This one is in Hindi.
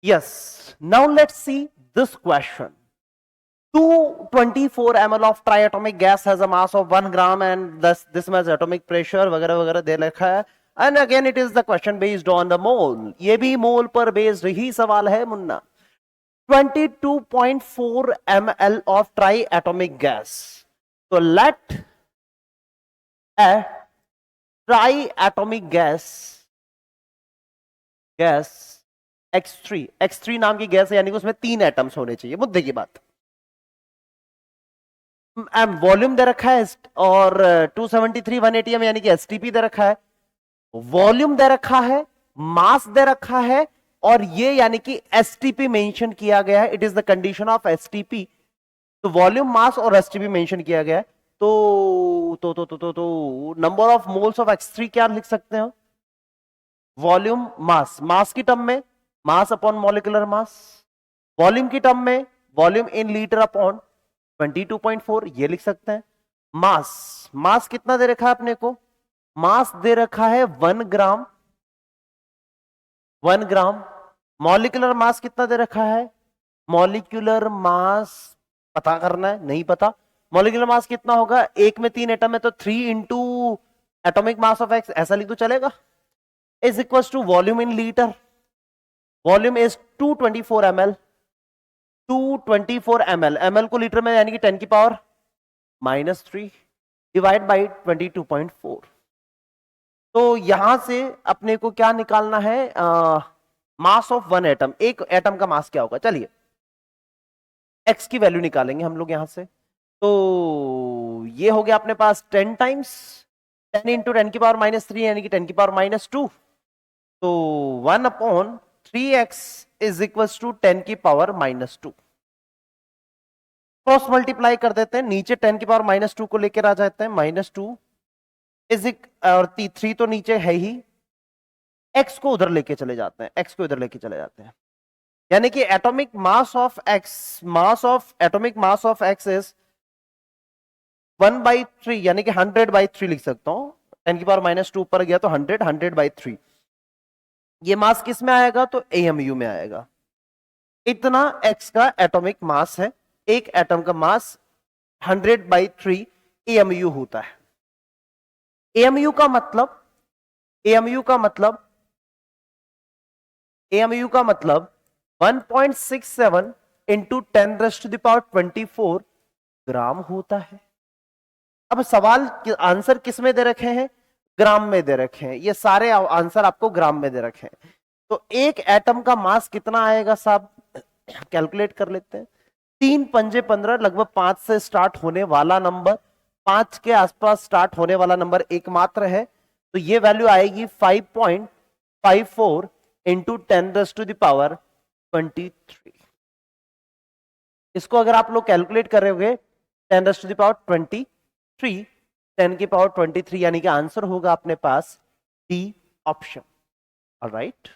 Yes. Now let's see this question. 224 ml of triatomic gas has a mass of 1 gram and thus this has atomic pressure वगैरह वगैरह दे रखा है. And again it is the question based on the mole. ये भी मोल पर बेस्ड ही सवाल है Munna. 22.4 ml of triatomic gas. So let a triatomic gas X3 नाम की गैस है, यानी कि उसमें 3 एटम्स होने चाहिए. मुद्दे की बात. वॉल्यूम दे रखा है और 273 180 यानी कि एसटीपी दे रखा है. वॉल्यूम दे रखा है, मास दे रखा है और ये यानी कि एसटीपी मेंशन किया गया है. It is the condition of STP. तो वॉल्यूम, मास और एसटीपी मेंशन किया गया है. तो number of moles of X3 क्या लिख सकते हैं? वॉल्यूम, मास की टर्म में mass upon molecular mass, volume की टर्म में वॉल्यूम इन लीटर अपॉन 22.4 ये लिख सकते हैं. मास कितना दे रखा है अपने को? मास दे रखा है 1 ग्राम. मॉलिक्यूलर मास कितना दे रखा है? मॉलिक्यूलर मास पता करना है, नहीं पता. मॉलिक्यूलर मास कितना होगा? एक में 3 एटम है तो 3 into atomic mass of X, ऐसा लिख दो चलेगा. Is equal to volume in litre. Volume is 224 ml. 224 ml. ml को लीटर में यानी कि 10 की पावर -3 डिवाइड बाई 22.4. तो यहां से अपने को क्या निकालना है? Mass of 1 atom. एक एटम का मास क्या होगा? चलिए x की वैल्यू निकालेंगे हम लोग यहां से. तो ये हो गया अपने पास 10 टाइम्स 10 इंटू 10 की पावर -3 यानी कि 10 की पावर -2. तो 1 upon 3x is equal to 10 की पावर -2. क्रॉस मल्टीप्लाई कर देते हैं. नीचे 10 की पावर -2 को लेकर आ जाते हैं. -2 इज और 3 तो नीचे है ही. x को उधर लेके चले जाते हैं. यानी कि atomic mass of x is 1/3 यानी कि 100/3 लिख सकता हूं. 10 की पावर -2 ऊपर गया तो 100/3. ये मास किस में आएगा? तो AMU में आएगा. इतना x का एटॉमिक मास है. एक एटम का मास 100/3 AMU होता है. AMU का मतलब 1.67 इंटू 10⁻²4 ग्राम होता है. अब सवाल आंसर किस में दे रखे हैं? ग्राम में दे रखे हैं. ये सारे आंसर आपको ग्राम में दे रखे हैं. तो एक एटम का मास कितना आएगा साहब? कैलकुलेट कर लेते हैं. 3 पंजे 15, लगभग 5 से स्टार्ट होने वाला नंबर, 5 के आसपास स्टार्ट होने वाला नंबर एकमात्र है. तो ये वैल्यू आएगी 5.54 इंटू 10⁻23. इसको अगर आप लोग कैलकुलेट करोगे 10⁻23, 10 की पावर 23 यानी कि आंसर होगा अपने पास डी ऑप्शन. ऑलराइट.